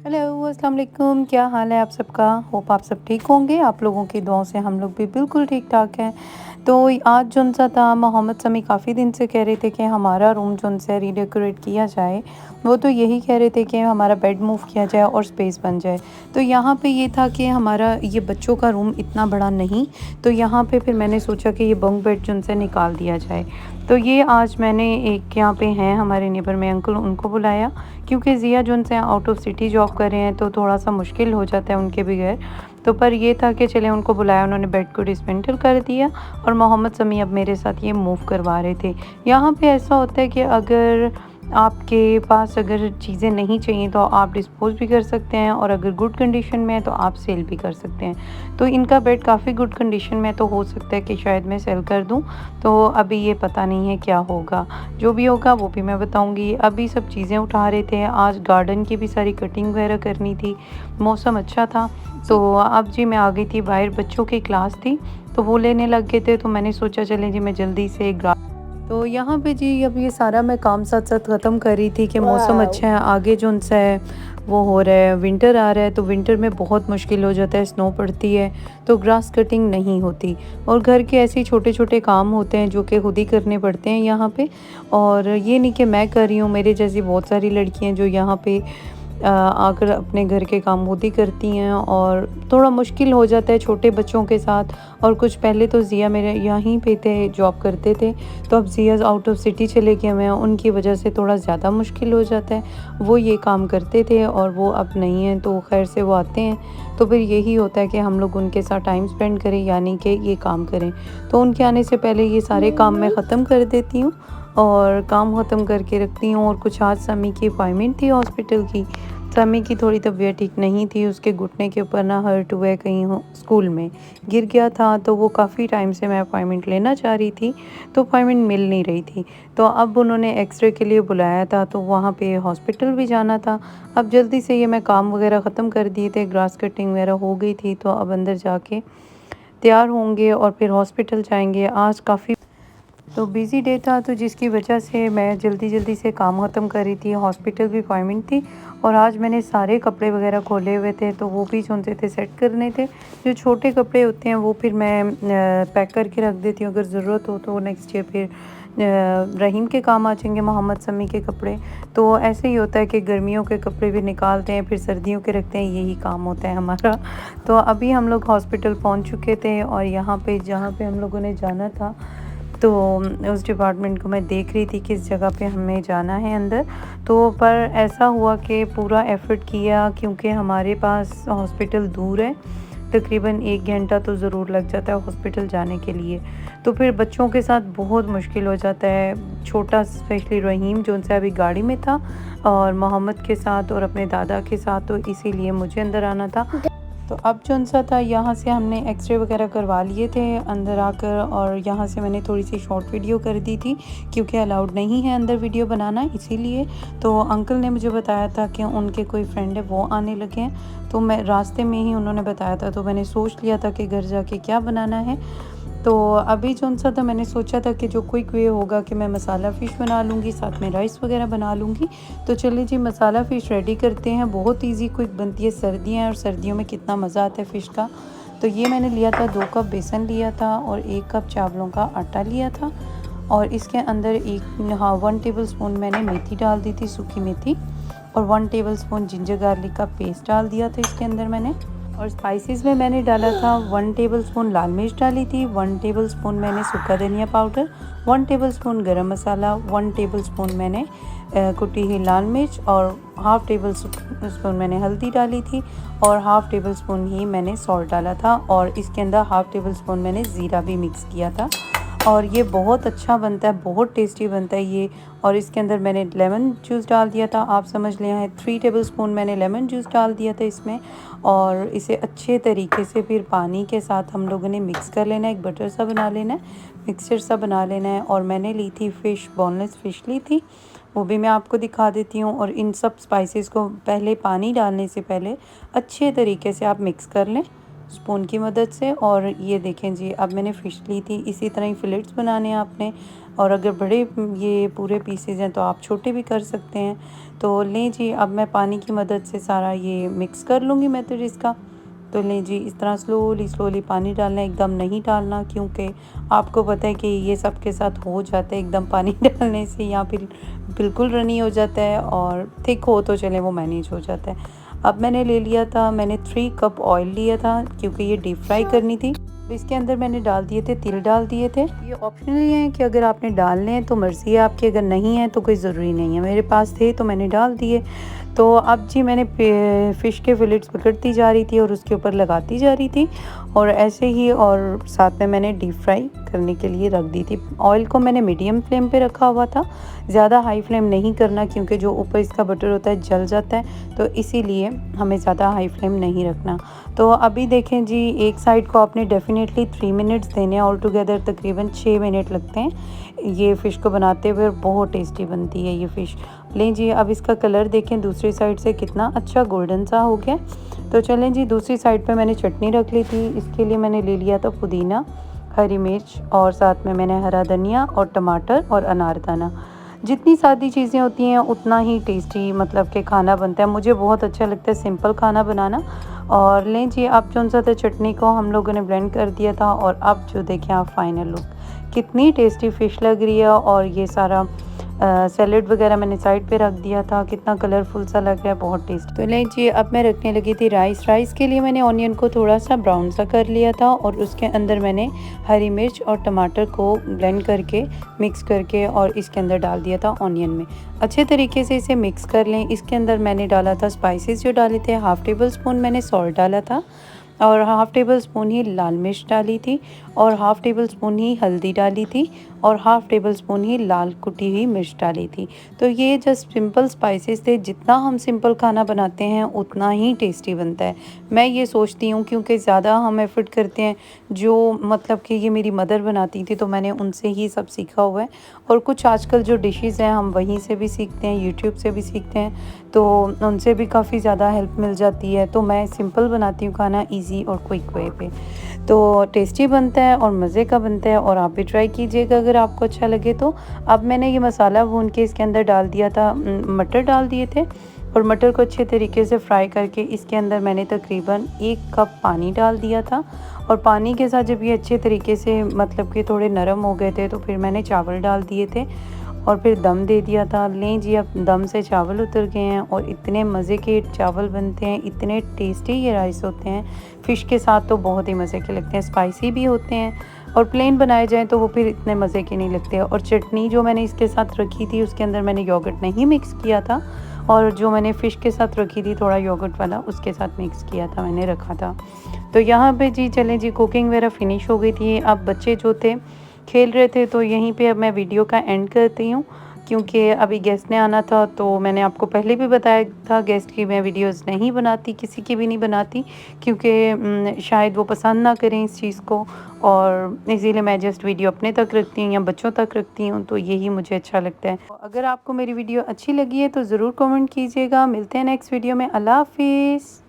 Hello, अस्सलाम वालेकुम। क्या हाल है आप सबका? होप आप सब ठीक होंगे। आप लोगों की दुआओं से हम लोग भी बिल्कुल ठीक-ठाक हैं। तो आज जौन-सा था मोहम्मद समी काफ़ी दिन से कह रहे थे कि हमारा रूम जौन-सा रीडेकोरेट किया जाए। वो तो यही कह रहे थे कि हमारा बेड मूव किया जाए और स्पेस बन जाए। तो यहाँ पे ये था कि हमारा ये बच्चों का रूम इतना बड़ा नहीं, तो यहाँ पे फिर मैंने सोचा कि ये बंक बेड जौन-सा निकाल दिया जाए। तो ये आज मैंने एक यहाँ पे हैं हमारे नेबर में अंकल, उनको बुलाया क्योंकि ज़िया जो से आउट ऑफ सिटी जॉब कर रहे हैं तो थोड़ा-सा मुश्किल हो जाता है उनके बगैर। तो पर ये था कि चलें उनको बुलाया, उन्होंने बेड को डिसमेंटल कर दिया और मोहम्मद समी अब मेरे साथ ये मूव करवा रहे थे। यहाँ पे ऐसा होता है कि अगर आपके पास अगर चीज़ें नहीं चाहिए तो आप डिस्पोज़ भी कर सकते हैं और अगर गुड कंडीशन में है तो आप सेल भी कर सकते हैं। तो इनका बेड काफ़ी गुड कंडीशन में है तो हो सकता है कि शायद मैं सेल कर दूँ। तो अभी ये पता नहीं है क्या होगा। जो भी होगा वो भी मैं बताऊँगी। अभी सब चीज़ें उठा रहे थे। आज गार्डन की भी सारी कटिंग वगैरह करनी थी। मौसम अच्छा था तो अब जी मैं आ गई थी बाहर, बच्चों की क्लास थी तो वो लेने लग गए थे तो मैंने सोचा चलें जी मैं जल्दी से तो यहाँ पे जी अब ये सारा मैं काम साथ-साथ ख़त्म कर रही थी कि मौसम अच्छा है, आगे जो-सा है वो हो रहा है, विंटर आ रहा है तो विंटर में बहुत मुश्किल हो जाता है, स्नो पड़ती है तो ग्रास कटिंग नहीं होती और घर के ऐसे ही छोटे-छोटे काम होते हैं जो कि खुद ही करने पड़ते हैं यहाँ पे। और ये नहीं कि मैं कर रही हूँ, मेरे जैसी बहुत सारी लड़कियाँ जो यहाँ पे आकर अपने घर के काम खुद ही करती हैं और थोड़ा मुश्किल हो जाता है छोटे बच्चों के साथ। और कुछ पहले तो ज़िया मेरे यहीं पे थे, जॉब करते थे, तो अब ज़िया आउट ऑफ सिटी चले गए हुए हैं, उनकी वजह से थोड़ा ज़्यादा मुश्किल हो जाता है। वो ये काम करते थे और वो अब नहीं हैं, तो खैर से वो आते हैं तो फिर यही होता है कि हम लोग उनके साथ टाइम स्पेंड करें, यानी कि ये काम करें। तो उनके आने से पहले ये सारे काम मैं ख़त्म कर देती हूँ और काम ख़त्म करके रखती हूँ। और कुछ आज समी की अपॉइंटमेंट थी हॉस्पिटल की। समी की थोड़ी तबीयत ठीक नहीं थी, उसके घुटने के ऊपर ना हर्ट हुआ है, कहीं हो स्कूल में गिर गया था तो वो काफ़ी टाइम से मैं अपॉइंटमेंट लेना चाह रही थी तो अपॉइंटमेंट मिल नहीं रही थी। तो अब उन्होंने एक्सरे के लिए बुलाया था तो वहाँ पे हॉस्पिटल भी जाना था। अब जल्दी से ये मैं काम वगैरह ख़त्म कर दिए थे, ग्रास कटिंग वगैरह हो गई थी तो अब अंदर जाके तैयार होंगे और फिर हॉस्पिटल जाएँगे। आज काफ़ी तो बिज़ी डे था तो जिसकी वजह से मैं जल्दी-जल्दी से काम ख़त्म कर रही थी, हॉस्पिटल भी अपॉइंटमेंट थी और आज मैंने सारे कपड़े वगैरह खोले हुए थे तो वो भी जो थे सेट करने थे। जो छोटे कपड़े होते हैं वो फिर मैं पैक करके रख देती हूँ, अगर ज़रूरत हो तो नेक्स्ट ईयर फिर रहीम के काम आ जाएँगे, मोहम्मद समी के कपड़े। तो ऐसे ही होता है कि गर्मियों के कपड़े भी निकालते हैं, फिर सर्दियों के रखते हैं, यही काम होता है हमारा। तो अभी हम लोग हॉस्पिटल पहुँच चुके थे और यहाँ पे जहाँ पे हम लोगों ने जाना था तो उस डिपार्टमेंट को मैं देख रही थी किस जगह पे हमें जाना है अंदर। तो पर ऐसा हुआ कि पूरा एफ़र्ट किया क्योंकि हमारे पास हॉस्पिटल दूर है, तकरीबन 1 घंटा तो ज़रूर लग जाता है हॉस्पिटल जाने के लिए। तो फिर बच्चों के साथ बहुत मुश्किल हो जाता है, छोटा स्पेशली रहीम जो उनसे अभी गाड़ी में था और मोहम्मद के साथ और अपने दादा के साथ, तो इसीलिए मुझे अंदर आना था। तो अब जौन-सा था यहाँ से हमने एक्स-रे वगैरह करवा लिए थे अंदर आकर और यहाँ से मैंने थोड़ी-सी शॉर्ट वीडियो कर दी थी क्योंकि अलाउड नहीं है अंदर वीडियो बनाना, इसीलिए। तो अंकल ने मुझे बताया था कि उनके कोई फ्रेंड है वो आने लगे हैं, तो मैं रास्ते में ही उन्होंने बताया था तो मैंने सोच लिया था कि घर जाके क्या बनाना है। तो अभी जौन-सा था मैंने सोचा था कि जो क्विक वे होगा कि मैं मसाला फ़िश बना लूँगी, साथ में राइस वगैरह बना लूँगी। तो चलिए जी मसाला फ़िश रेडी करते हैं, बहुत ईज़ी क्विक बनती है, सर्दियाँ हैं और सर्दियों में कितना मज़ा आता है फ़िश का। तो ये मैंने लिया था 2 कप बेसन लिया था और 1 कप चावलों का आटा लिया था और इसके अंदर 1 टेबलस्पून मैंने मेथी डाल दी थी, सूखी मेथी, और 1 टेबलस्पून जिंजर गार्लिक का पेस्ट डाल दिया था इसके अंदर मैंने। और स्पाइसेस में मैंने डाला था 1 टेबलस्पून लाल मिर्च डाली थी, 1 टेबलस्पून मैंने सूखा धनिया पाउडर, 1 टेबलस्पून गरम मसाला, 1 टेबलस्पून मैंने कुटी हुई लाल मिर्च और हाफ़ टेबल स्पून मैंने हल्दी डाली थी और हाफ़ टेबल स्पून ही मैंने सॉल्ट डाला था और इसके अंदर हाफ़ टेबल स्पून मैंने ज़ीरा भी मिक्स किया था और ये बहुत अच्छा बनता है, बहुत टेस्टी बनता है ये। और इसके अंदर मैंने लेमन जूस डाल दिया था, आप समझ लें है 3 टेबलस्पून मैंने लेमन जूस डाल दिया था इसमें और इसे अच्छे तरीके से फिर पानी के साथ हम लोगों ने मिक्स कर लेना है, एक बटर सा बना लेना है, मिक्सचर सा बना लेना है। और मैंने ली थी फ़िश, बोनलेस फ़िश ली थी, वो भी मैं आपको दिखा देती हूँ। और इन सब स्पाइसेस को पहले पानी डालने से पहले अच्छे तरीके से आप मिक्स कर लें, स्पून की मदद से। और ये देखें जी, अब मैंने फ़िश ली थी। इसी तरह ही फिलेट्स बनाने हैं आपने, और अगर बड़े ये पूरे पीसेज हैं तो आप छोटे भी कर सकते हैं। तो लें जी, अब मैं पानी की मदद से सारा ये मिक्स कर लूँगी मेथड इसका। तो लें जी, इस तरह स्लोली स्लोली पानी डालना है, एकदम नहीं डालना, क्योंकि आपको पता है कि ये सब के साथ हो जाता है एकदम पानी डालने से, या फिर बिल्कुल रनी हो जाता है, और थिक हो तो चले वो मैनेज हो जाता है। अब मैंने ले लिया था, मैंने 3 कप ऑयल लिया था, क्योंकि ये डीप फ्राई करनी थी। इसके अंदर मैंने डाल दिए थे, तिल डाल दिए थे। ये ऑप्शनली है कि अगर आपने डालने हैं तो मर्ज़ी है आपकी, अगर नहीं है तो कोई ज़रूरी नहीं है। मेरे पास थे तो मैंने डाल दिए। तो अब जी मैंने फ़िश के फिलेट्स पकड़ती जा रही थी और उसके ऊपर लगाती जा रही थी, और ऐसे ही, और साथ में मैंने डीप फ्राई करने के लिए रख दी थी। ऑयल को मैंने मीडियम फ्लेम पे रखा हुआ था, ज़्यादा हाई फ्लेम नहीं करना, क्योंकि जो ऊपर इसका बटर होता है जल जाता है, तो इसीलिए हमें ज़्यादा हाई फ्लेम नहीं रखना। तो अभी देखें जी, एक साइड को आपने डेफिनेटली 3 मिनट्स देने हैं, ऑल टुगेदर तकरीबन 6 मिनट लगते हैं ये फ़िश को बनाते हुए, और बहुत टेस्टी बनती है ये फ़िश। लें जी, अब इसका कलर देखें दूसरी साइड से कितना अच्छा गोल्डन सा हो गया। तो चलें जी, दूसरी साइड पे मैंने चटनी रख ली थी। इसके लिए मैंने ले लिया था पुदीना, हरी मिर्च, और साथ में मैंने हरा धनिया और टमाटर और अनारदाना। जितनी सादी चीज़ें होती हैं उतना ही टेस्टी मतलब कि खाना बनता है। मुझे बहुत अच्छा लगता है सिंपल खाना बनाना। और लें जी, अब जो सा था चटनी को हम लोगों ने ब्लेंड कर दिया था, और अब जो देखें आप फाइनल लुक, कितनी टेस्टी फ़िश लग रही है। और ये सारा सैलेड वगैरह मैंने साइड पे रख दिया था, कितना कलरफुल सा लग रहा है, बहुत टेस्टी। तो लें जी, अब मैं रखने लगी थी राइस। राइस के लिए मैंने ऑनियन को थोड़ा सा ब्राउन सा कर लिया था, और उसके अंदर मैंने हरी मिर्च और टमाटर को ब्लेंड करके मिक्स करके और इसके अंदर डाल दिया था ऑनियन में। अच्छे तरीके से इसे मिक्स कर लें। इसके अंदर मैंने डाला था स्पाइसेस जो डाले थे, हाफ़ टेबल स्पून मैंने सॉल्ट डाला था, और हाफ़ टेबल स्पून ही लाल मिर्च डाली थी, और हाफ़ टेबल स्पून ही हल्दी डाली थी, और हाफ़ टेबल स्पून ही लाल कुटी हुई मिर्च डाली थी। तो ये जस्ट सिंपल स्पाइसेस थे। जितना हम सिंपल खाना बनाते हैं उतना ही टेस्टी बनता है, मैं ये सोचती हूँ, क्योंकि ज़्यादा हम एफ़र्ट करते हैं। जो मतलब कि ये मेरी मदर बनाती थी तो मैंने उनसे ही सब सीखा हुआ है, और कुछ आजकल जो डिशेज़ हैं हम वहीं से भी सीखते हैं, यूट्यूब से भी सीखते हैं, तो उनसे भी काफ़ी ज़्यादा हेल्प मिल जाती है। तो मैं सिंपल बनाती हूँ खाना, ईज़ी और क्विक वे पे, तो टेस्टी बनता है और मज़े का बनता है, और आप भी ट्राई कीजिएगा अगर आपको अच्छा लगे तो। अब मैंने ये मसाला भून के इसके अंदर डाल दिया था, मटर डाल दिए थे, और मटर को अच्छे तरीके से फ्राई करके इसके अंदर मैंने तकरीबन 1 कप पानी डाल दिया था। और पानी के साथ जब ये अच्छे तरीके से मतलब कि थोड़े नरम हो गए थे, तो फिर मैंने चावल डाल दिए थे, और फिर दम दे दिया था। लें जी, अब दम से चावल उतर गए हैं, और इतने मज़े के चावल बनते हैं, इतने टेस्टी ये राइस होते हैं। फ़िश के साथ तो बहुत ही मज़े के लगते हैं, स्पाइसी भी होते हैं, और प्लेन बनाए जाएँ तो वो फिर इतने मज़े के नहीं लगते। और चटनी जो मैंने इसके साथ रखी थी उसके अंदर मैंने योगर्ट नहीं मिक्स किया था, और जो मैंने फ़िश के साथ रखी थी थोड़ा योगर्ट वाला, उसके साथ मिक्स किया था, मैंने रखा था। तो यहाँ पे जी चलें जी, कुकिंग वगैरह फ़िनिश हो गई थी। अब बच्चे जो थे खेल रहे थे, तो यहीं पे अब मैं वीडियो का एंड करती हूँ, क्योंकि अभी गेस्ट ने आना था। तो मैंने आपको पहले भी बताया था गेस्ट की मैं वीडियोस नहीं बनाती, किसी की भी नहीं बनाती, क्योंकि शायद वो पसंद ना करें इस चीज़ को, और इसीलिए मैं जस्ट वीडियो अपने तक रखती हूँ या बच्चों तक रखती हूँ, तो यही मुझे अच्छा लगता है। अगर आपको मेरी वीडियो अच्छी लगी है तो ज़रूर कमेंट कीजिएगा। मिलते हैं नेक्स्ट वीडियो में। अल्लाह हाफिज़।